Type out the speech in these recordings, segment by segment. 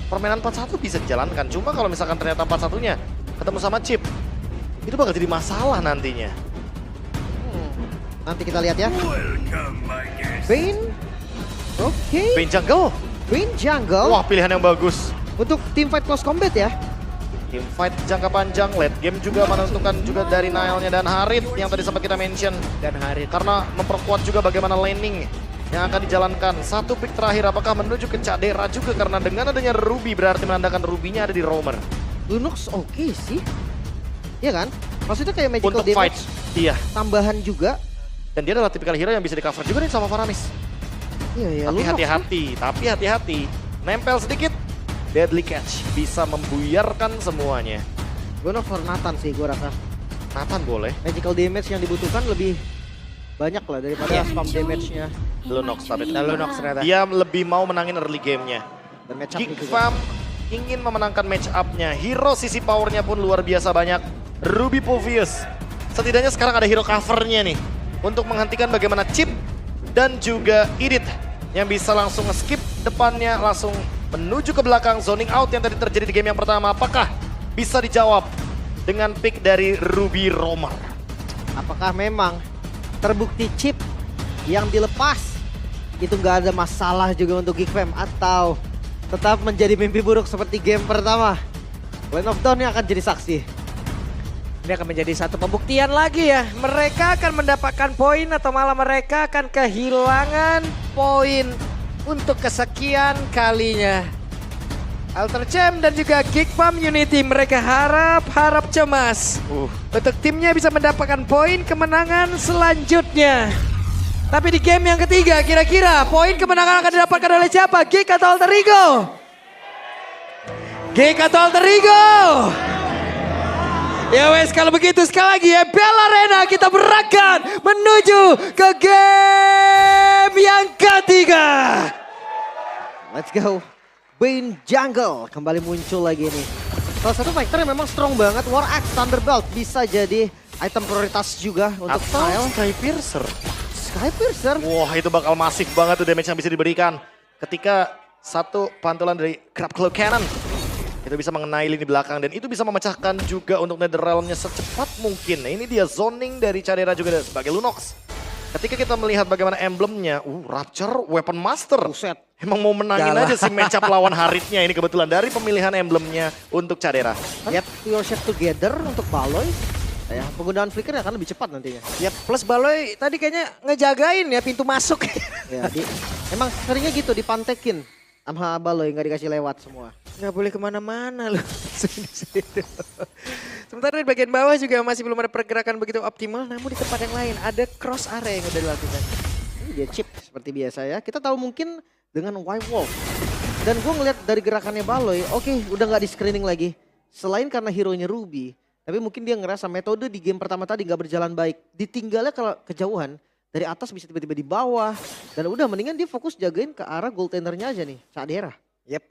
permainan 4-1 bisa dijalankan. Cuma kalau misalkan ternyata 4-1-nya ketemu sama Chip, itu bakal jadi masalah nantinya. Nanti kita lihat ya. Vayne. Oke. Vayne jungle. Vayne jungle. Wah, pilihan yang bagus. Untuk teamfight close combat ya. Team fight jangka panjang, late game juga menentukan juga dari Nile-nya dan Harit yang tadi sempat kita mention. Dan Harit. Karena memperkuat juga bagaimana laning yang akan dijalankan. Satu pick terakhir apakah menuju ke Cadera juga karena dengan adanya Ruby berarti menandakan Ruby-nya ada di Roamer. Lunox oke sih. Iya kan? Maksudnya kayak magical Untuk fight, damage iya. tambahan juga. Dan dia adalah tipikal hero yang bisa di cover juga nih sama Faramis. Iya ya. Tapi Lunox hati-hati, nempel sedikit. Deadly Catch bisa membuyarkan semuanya. Gue for Nathan sih gue rasa. Nathan boleh. Magical damage yang dibutuhkan lebih banyak lah daripada spam damage-nya. Lunox tapi Lunox ternyata. dia lebih mau menangin early game-nya. Dan match up Geek juga. Fam ingin memenangkan match up-nya. Hero sisi powernya pun luar biasa banyak. Ruby Povius. Setidaknya sekarang ada hero covernya nih. Untuk menghentikan bagaimana Chip dan juga Edith. Yang bisa langsung nge-skip depannya, langsung menuju ke belakang. Zoning out yang tadi terjadi di game yang pertama. Apakah bisa dijawab dengan pick dari Ruby Roamer? Apakah memang terbukti chip yang dilepas itu nggak ada masalah juga untuk Geek Fam atau tetap menjadi mimpi buruk seperti game pertama? Land of Dawn yang akan jadi saksi. Ini akan menjadi satu pembuktian lagi ya. Mereka akan mendapatkan poin atau malah mereka akan kehilangan poin untuk kesekian kalinya. Alter Champ dan juga Geek Fam Unity mereka harap cemas. Untuk timnya bisa mendapatkan poin kemenangan selanjutnya. Tapi di game yang ketiga kira-kira poin kemenangan akan didapatkan oleh siapa? Geek atau Alter Ego? Geek atau Alter Ego? Ya wes kalau begitu sekali lagi ya Bell Arena kita berangkat menuju ke game yang ketiga. Let's go. Vayne Jungle kembali muncul lagi nih. Salah satu fighter yang memang strong banget. War Axe Thunderbolt bisa jadi item prioritas juga untuk Atau Nile. Skypiercer? Skypiercer. Wah, itu bakal masif banget tuh damage yang bisa diberikan. Ketika satu pantulan dari Crab Claw Cannon itu bisa mengenai lini belakang dan itu bisa memecahkan juga untuk Netherrealm-nya secepat mungkin. Nah, ini dia zoning dari Cadera juga sebagai Lunox. Ketika kita melihat bagaimana emblemnya, Rapture Weapon Master. Buset. Emang mau menangin Galah. aja si matchup lawan Haritnya ini kebetulan dari pemilihan emblemnya untuk Cadera. Get your shit together untuk Baloy. Ya, penggunaan flicker akan lebih cepat nantinya. Ya plus Baloy tadi kayaknya ngejagain ya pintu masuk. Ya, emang seringnya gitu dipantekin sama Baloy nggak dikasih lewat semua. Nggak boleh kemana-mana loh. Sementara di bagian bawah juga masih belum ada pergerakan begitu optimal. Namun di tempat yang lain ada cross area yang udah dilakukan. Ini dia chip seperti biasa ya. Kita tahu mungkin dengan White Wolf. Dan gue ngeliat dari gerakannya Baloy, oke, udah nggak di screening lagi. Selain karena hero-nya Ruby, tapi mungkin dia ngerasa metode di game pertama tadi nggak berjalan baik. Ditinggalnya kalau kejauhan, dari atas bisa tiba-tiba di bawah. Dan udah mendingan dia fokus jagain ke arah goaltendernya aja nih, Cadera. Yep.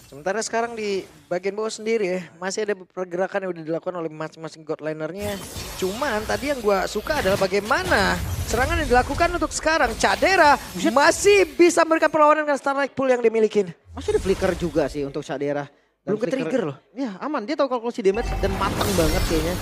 Sementara sekarang di bagian bawah sendiri ya, masih ada pergerakan yang udah dilakukan oleh masing-masing god lanernya. Cuman tadi yang gua suka adalah bagaimana serangan yang dilakukan untuk sekarang. Cadera masih bisa memberikan perlawanan dengan Starlight Pool yang dimiliki. Masih ada flicker juga sih untuk Cadera. Dan Belum ke-trigger loh. Ya aman, dia tahu kalkulasi damage dan matang banget kayaknya.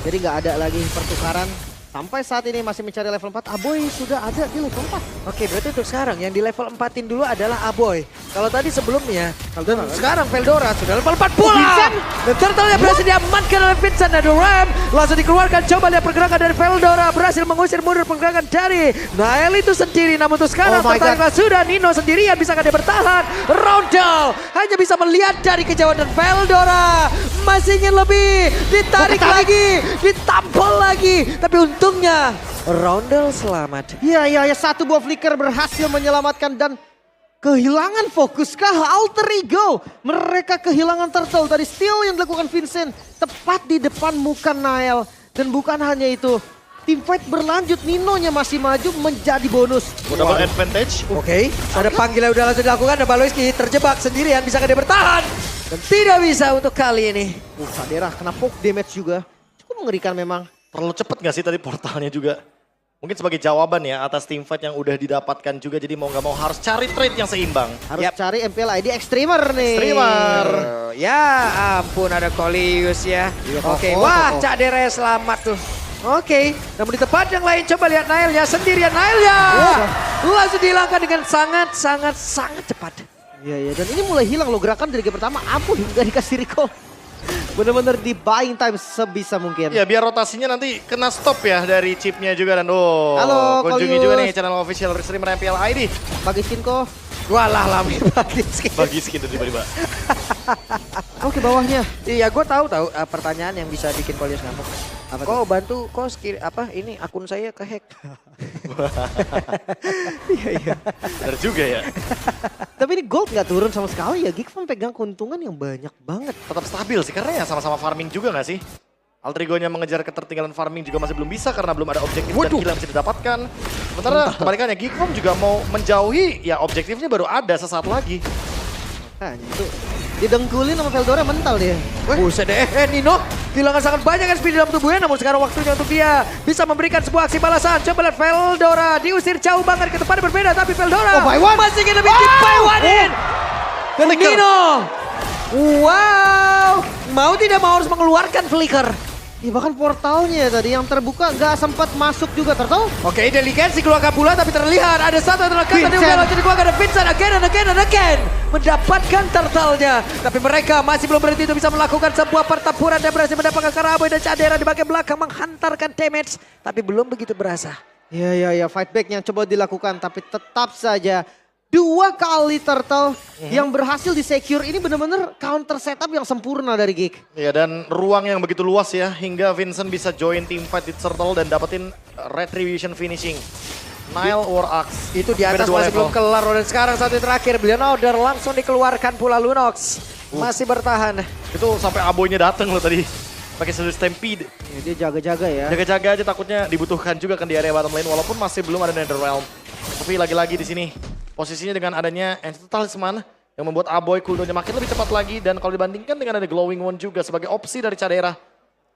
Jadi nggak ada lagi pertukaran. Sampai saat ini masih mencari level 4. Aboy sudah ada di level 4. Oke, berarti untuk sekarang yang di level 4-in dulu adalah Aboy. Kalau tadi sebelumnya, Veldora, kan? sekarang Veldora sudah level 4 pula. Vincent? Dan turtle yang berhasil diamankan oleh Vincent dan Ram. Langsung dikeluarkan, coba lihat pergerakan dari Veldora. Berhasil mengusir mundur pergerakan dari Nael itu sendiri. Namun untuk sekarang Oh my tertariklah sudah Nino sendirian. Bisakah dia bertahan? Roundel hanya bisa melihat dari kejauhan dan Veldora masih ingin lebih. Ditarik lagi, ditampol lagi. Tapi untungnya Roundel selamat. Ya, satu buah flicker berhasil menyelamatkan dan kehilangan fokuskah Alter Ego. Mereka kehilangan turtle dari steal yang dilakukan Vincent tepat di depan muka Nael. Dan bukan hanya itu, team fight berlanjut, Ninonya masih maju menjadi bonus. Double advantage. Oke, ada panggilan udah langsung dilakukan dan Baloyski terjebak sendirian. Bisakah dia bertahan? Dan tidak bisa untuk kali ini. Cadera kena poke damage juga. Cukup mengerikan memang. Terlalu cepet gak sih tadi portalnya juga? Mungkin sebagai jawaban ya atas teamfight yang udah didapatkan juga. Jadi mau nggak mau harus cari trade yang seimbang. Harus cari MPL ID Extremer nih. Streamer. Ya ampun ada Kolius ya. Iya, Oke, Koko, wah Koko. Cak Dere selamat tuh. Oke, namun di tempat yang lain coba lihat Nailnya sendirian Nailnya. Langsung dihilangkan dengan sangat cepat. Iya, dan ini mulai hilang loh gerakan dari game pertama. Ampun, nggak dikasih recall. Bener-bener di buying time sebisa mungkin. Ya biar rotasinya nanti kena stop ya dari chipnya juga. Dan Halo, kunjungi Kolius. juga nih channel official streamer MPL ID. Bagi skin kok. Walah lami bagi skin. Bagi skin tiba-tiba. Oke, bawahnya. Iya, gue tahu pertanyaan yang bisa bikin Kolius ngamuk. Apa Kok bantu kok skill apa ini akun saya kehack. Iya. Benar juga ya. Tapi ini gold nggak turun sama sekali ya. Geekfam pegang keuntungan yang banyak banget. Tetap stabil sih karena ya sama-sama farming juga nggak sih? Altrigonya mengejar ketertinggalan farming juga masih belum bisa karena belum ada objektif dan kill yang bisa didapatkan. Sementara kebalikannya Geekfam juga mau menjauhi, ya objektifnya baru ada sesaat lagi. Nah, itu didengkulin sama Veldora mental dia. Buset deh, Nino kehilangan sangat banyak speed dalam tubuhnya, namun sekarang waktunya untuk dia bisa memberikan sebuah aksi balasan. Coba lihat Veldora diusir jauh banget ke tempat yang berbeda, tapi Veldora by one. masih ingin bikin by one in. Dan Flicker. Nino, wow, mau tidak mau harus mengeluarkan flicker. Ya, bahkan portalnya tadi yang terbuka nggak sempat masuk juga, tertahu? Oke, Delicacy keluarkan pula tapi terlihat ada satu terlekat tadi Vincent. udah lanjut dikeluarkan ada Vincent again mendapatkan turtle-nya. Tapi mereka masih belum berhenti untuk bisa melakukan sebuah pertempuran dan berhasil mendapatkan Karaboy dan Cadera di bagian belakang menghantarkan damage tapi belum begitu berasa. Ya, fight back yang coba dilakukan tapi tetap saja 2 kali turtle yang berhasil di-secure. Ini benar-benar counter setup yang sempurna dari Geek. Ya dan ruang yang begitu luas ya hingga Vincent bisa join team fight di Turtle dan dapetin retribution finishing. Nile or Axe. Itu di atas Beda dua masih level. belum kelar dan sekarang satu yang terakhir Beliau Order langsung dikeluarkan pula Lunox. Masih bertahan. Itu sampai aboynya dateng loh tadi. Pakai sudut stampede. Ya, dia jaga-jaga ya. Jaga-jaga aja takutnya dibutuhkan juga kan di area bottom lane walaupun masih belum ada Netherrealm. Tapi lagi-lagi di sini posisinya dengan adanya Ancient Talisman yang membuat Aboy cooldownnya makin lebih cepat lagi dan kalau dibandingkan dengan ada Glowing One juga sebagai opsi dari Cadera,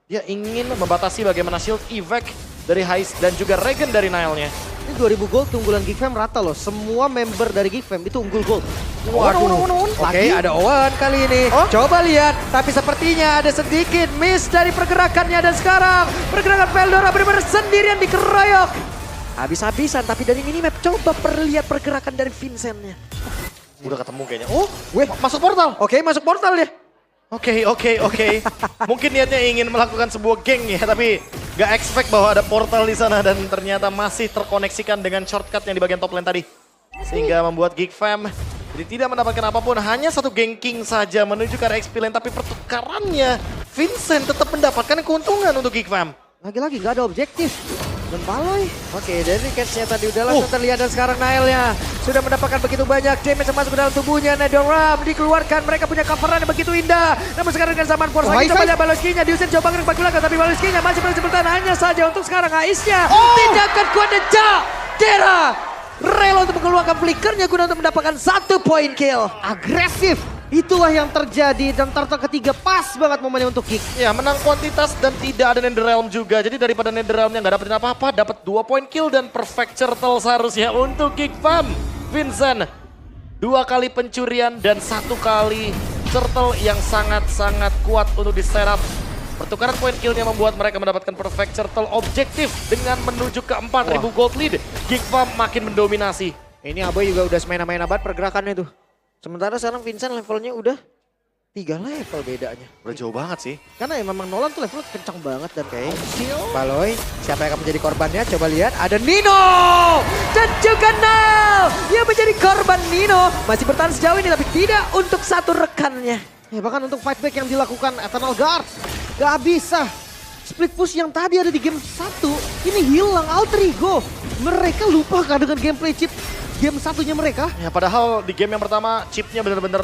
dia ingin membatasi bagaimana shield evac dari Heist dan juga Regen dari Nile-nya. Ini 2000 gold keunggulan Geekfam rata loh. Semua member dari Geekfam itu unggul gold. Oke, ada Owen kali ini. Coba lihat, tapi sepertinya ada sedikit miss dari pergerakannya dan sekarang pergerakan Veldora benar-benar sendirian dikeroyok. Habis-habisan, tapi dari minimap coba perlihat pergerakan dari Vincent-nya. Udah ketemu kayaknya. Oh, masuk portal. Oke, masuk portal dia. Oke. Mungkin niatnya ingin melakukan sebuah geng ya, tapi gak expect bahwa ada portal di sana dan ternyata masih terkoneksikan dengan shortcut yang di bagian top lane tadi. Sehingga membuat Geekfam jadi tidak mendapatkan apapun, hanya satu ganking saja menuju ke arah XP lane, tapi pertukarannya Vincent tetap mendapatkan keuntungan untuk Geekfam. Lagi-lagi nggak ada objektif. Dan Baloy. Oke, dari catch-nya tadi udah langsung terlihat dan sekarang Nile-nya sudah mendapatkan begitu banyak damage yang masuk ke dalam tubuhnya. Netherrealm dikeluarkan, mereka punya coveran yang begitu indah. Namun sekarang dengan zaman force lagi coba lihat Baloyski-nya diusir coba ngerik bagi belakang, tapi Baloyski-nya masih berhasil bertahan hanya saja untuk sekarang Ais-nya. Tindakan kuat dan Cadera rela untuk mengeluarkan flickernya guna untuk mendapatkan 1 point kill. Agresif. Itulah yang terjadi dan turtle ketiga pas banget momennya untuk Geek. Ya, menang kuantitas dan tidak ada Netherrealm juga. Jadi daripada Netherrealmnya nggak dapetin apa-apa, dapat 2 point kill dan perfect turtle seharusnya untuk Geekfam. Vincent, 2 kali pencurian dan 1 kali turtle yang sangat-sangat kuat untuk di setup. Pertukaran point killnya membuat mereka mendapatkan perfect turtle objektif dengan menuju ke 4.000 gold lead. Geekfam makin mendominasi. Ini Aboy juga udah semena-mena banget pergerakannya tuh. Sementara sekarang Vincent levelnya udah 3 level bedanya. Udah jauh banget sih. Karena ya memang Nolan tuh levelnya kencang banget dan kayak Baloy, siapa yang akan menjadi korbannya? Coba lihat, ada Nino! Dan juga Nal yang menjadi korban Nino. Masih bertahan sejauh ini tapi tidak untuk satu rekannya. ya bahkan untuk fight back yang dilakukan Eternal Guard gak bisa. Split push yang tadi ada di game 1 ini hilang Altrigo. Mereka lupa kan dengan gameplay chip game satunya mereka. Ya padahal di game yang pertama chipnya bener-bener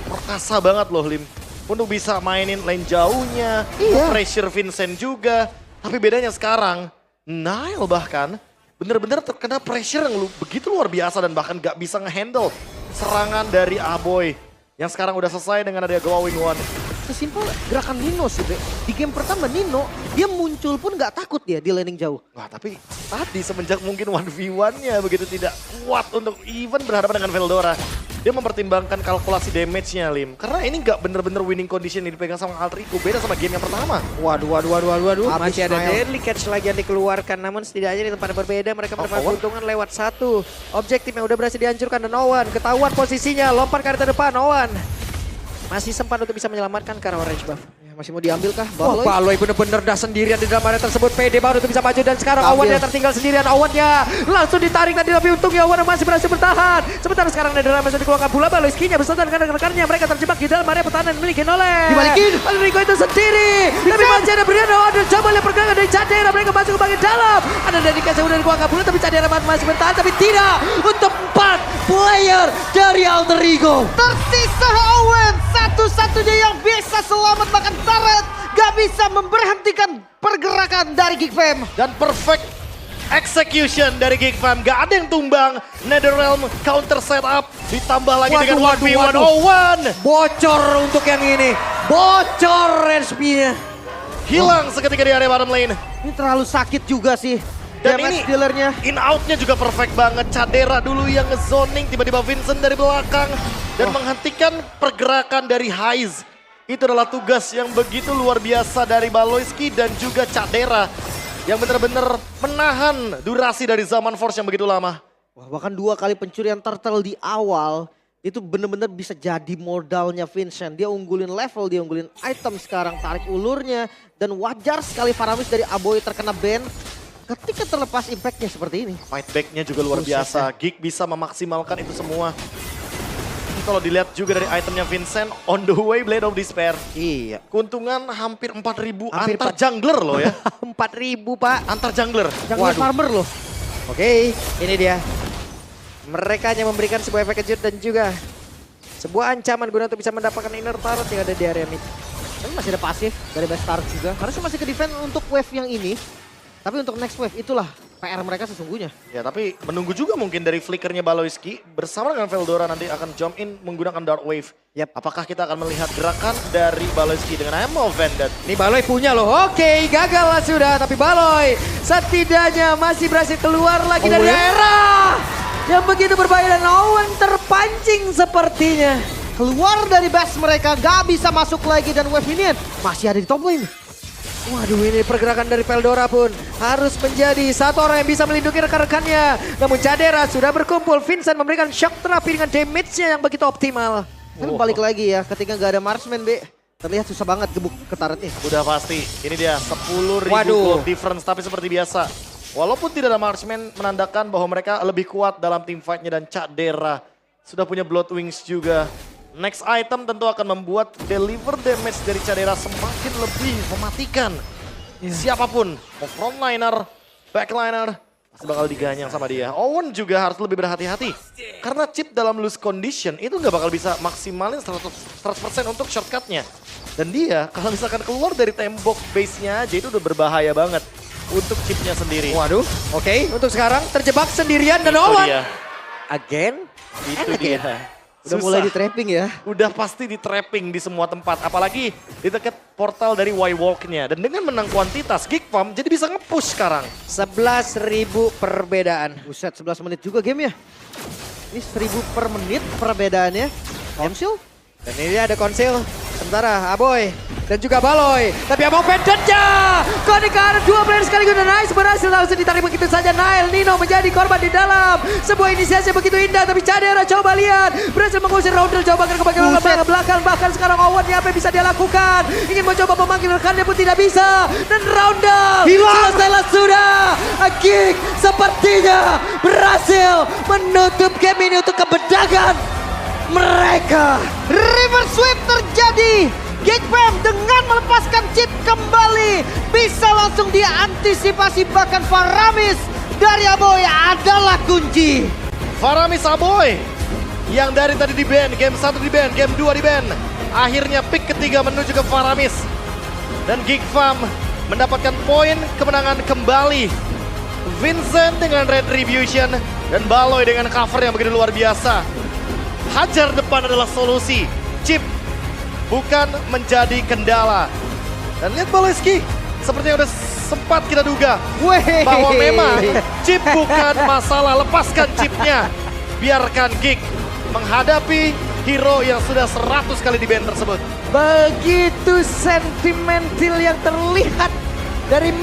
perkasa banget loh Lim. Untuk bisa mainin lane jauhnya, pressure Vincent juga. Tapi bedanya sekarang, Nile bahkan bener-bener terkena pressure yang begitu luar biasa dan bahkan gak bisa ngehandle serangan dari Aboy. Yang sekarang udah selesai dengan ada Glowing One. sesimpel gerakan Nino sih, Be. Di game pertama Nino, dia muncul pun nggak takut dia di laning jauh. Wah, tapi tadi semenjak mungkin 1v1-nya begitu tidak kuat untuk even berhadapan dengan Veldora. Dia mempertimbangkan kalkulasi damage-nya, Lim. Karena ini nggak bener-bener winning condition yang dipegang sama Altrico. Beda sama game yang pertama. Waduh. Habis Masih ada Nile. deadly catch lagi yang dikeluarkan. Namun setidaknya di tempat yang berbeda mereka mendapat keuntungan lewat satu. Objektif yang udah berhasil dihancurkan dan Owen ketahuan posisinya. Lompat ke arah depan Owen. Masih sempat untuk bisa menyelamatkan karena orange buff. Ya, masih mau diambil kah? Wah, Baloy bener-bener dah sendirian di dalam area tersebut. PD baru untuk bisa maju dan sekarang Ambil. Owen yang tertinggal sendirian. Owennya langsung ditarik tadi tapi untungnya Owen masih berhasil bertahan. Sementara sekarang Netherrealm masih dikeluarkan pula. Baloy skinya beserta dengan rekan-rekannya. Mereka terjebak di dalam area pertahanan dimiliki oleh Dibalikin. Altrico itu sendiri. Tapi masih ada Brian dan coba lihat pergerakan dari Cadera. Mereka masuk ke bagian dalam. Ada dedikasi yang udah dikeluarkan pula tapi Cadera masih bertahan tapi tidak untuk 4 player dari Altrico. Tersisa Owen, satu-satunya yang bisa selamat makan turret. Gak bisa memberhentikan pergerakan dari Geek Fam. Dan perfect execution dari Geek Fam. Gak ada yang tumbang. Netherrealm counter setup. Ditambah lagi dengan 1v1 Owen. Bocor untuk yang ini. Bocor SP-nya. Hilang seketika di area bottom lane. Ini terlalu sakit juga sih. Dan Damage ini dealernya. in outnya juga perfect banget. Cadera dulu yang nge-zoning, tiba-tiba Vincent dari belakang. Dan menghentikan pergerakan dari Haiz. Itu adalah tugas yang begitu luar biasa dari Baloyski dan juga Cadera. Yang benar-benar menahan durasi dari Zaman Force yang begitu lama. Wah, bahkan 2 kali pencurian turtle di awal. Itu benar-benar bisa jadi modalnya Vincent. Dia unggulin level, dia unggulin item sekarang. Tarik ulurnya. Dan wajar sekali Faramis dari Aboy terkena ban. Ketika terlepas impactnya seperti ini. Fight back-nya juga luar biasa. Geek bisa memaksimalkan itu semua. Ini kalau dilihat juga dari itemnya Vincent, on the way Blade of Despair. Iya. Keuntungan hampir 4.000 Hampir antar jungler loh ya. 4.000 Pak. Antar jungler. Jungle farmer loh. Oke, ini dia. Mereka hanya memberikan sebuah efek kejut dan juga sebuah ancaman guna untuk bisa mendapatkan inner turret yang ada di area mid. Tapi masih ada pasif dari Bastard juga. Harusnya masih ke defend untuk wave yang ini. Tapi untuk next wave itulah PR mereka sesungguhnya. Ya tapi menunggu juga mungkin dari flickernya Baloyski bersama dengan Veldora nanti akan jump in menggunakan Dark Wave. Yap. Apakah kita akan melihat gerakan dari Baloyski dengan Ammo Vended? Ini Baloy punya loh. Oke, gagal lah sudah. Tapi Baloy setidaknya masih berhasil keluar lagi dari daerah yang begitu berbahaya dan Owen terpancing sepertinya. Keluar dari base mereka, gak bisa masuk lagi dan wave ini masih ada di top lane. Waduh, ini pergerakan dari Veldora pun harus menjadi satu orang yang bisa melindungi rekan-rekannya. Namun Cadera sudah berkumpul. Vincent memberikan shock terapi dengan damage-nya yang begitu optimal. Kan balik lagi ya, ketika gak ada marksman, Be. Terlihat susah banget gebuk ke turretnya. Udah pasti, ini dia 10.000 Waduh. gold difference tapi seperti biasa. Walaupun tidak ada marksman menandakan bahwa mereka lebih kuat dalam team fight-nya dan Cadera sudah punya Blood Wings juga. Next item tentu akan membuat deliver damage dari Cadera semakin lebih mematikan. Siapapun, mau frontliner, backliner, pasti bakal diganyang sama dia. Owen juga harus lebih berhati-hati. Karena chip dalam loose condition itu nggak bakal bisa maksimalin 100% untuk shortcutnya. Dan dia kalau misalkan keluar dari tembok base-nya aja itu udah berbahaya banget untuk chipnya sendiri. Waduh, oke. Untuk sekarang terjebak sendirian dan Itu Owen. dia. Again? Itu dia. Udah Susah. mulai di trapping ya. Udah pasti di trapping di semua tempat. Apalagi di dekat portal dari Y-Walk-nya. Dan dengan menang kuantitas, Geek Fam jadi bisa nge-push sekarang. 11.000 perbedaan. Buset, 11 menit juga game ya. Ini 1000 per menit perbedaannya. Konsil? Dan ini dia ada konsil. Sementara Aboy dan juga Baloy. Tapi Among Vendetnya. Kode ke arah 2 player sekaligus dan Nice berhasil langsung ditarik begitu saja. Nino menjadi korban di dalam. Sebuah inisiasi begitu indah tapi Cadera coba lihat. Berhasil mengusir Roundel coba ke belakang. Bahkan sekarang Owen apa yang bisa dia lakukan. Ingin mencoba memanggil rekannya pun tidak bisa. Dan Roundel selesai sudah. Geek sepertinya berhasil menutup game ini untuk kebedagan mereka. River Sweep terjadi. Geek Fam dengan melepaskan chip kembali. Bisa langsung diantisipasi bahkan Faramis dari Aboy adalah kunci. Faramis Aboy yang dari tadi di ban, game 1 di ban, game 2 di ban. Akhirnya pick ketiga menuju ke Faramis. Dan Geek Fam mendapatkan poin kemenangan kembali. Vincent dengan Retribution dan Baloy dengan cover yang begitu luar biasa. Hajar depan adalah solusi. Chip bukan menjadi kendala. Dan lihat Baloyski, seperti yang udah sempat kita duga. Weh. Bahwa memang chip bukan masalah, lepaskan chipnya. Biarkan Gig menghadapi hero yang sudah 100 kali di ban tersebut. Begitu sentimental yang terlihat dari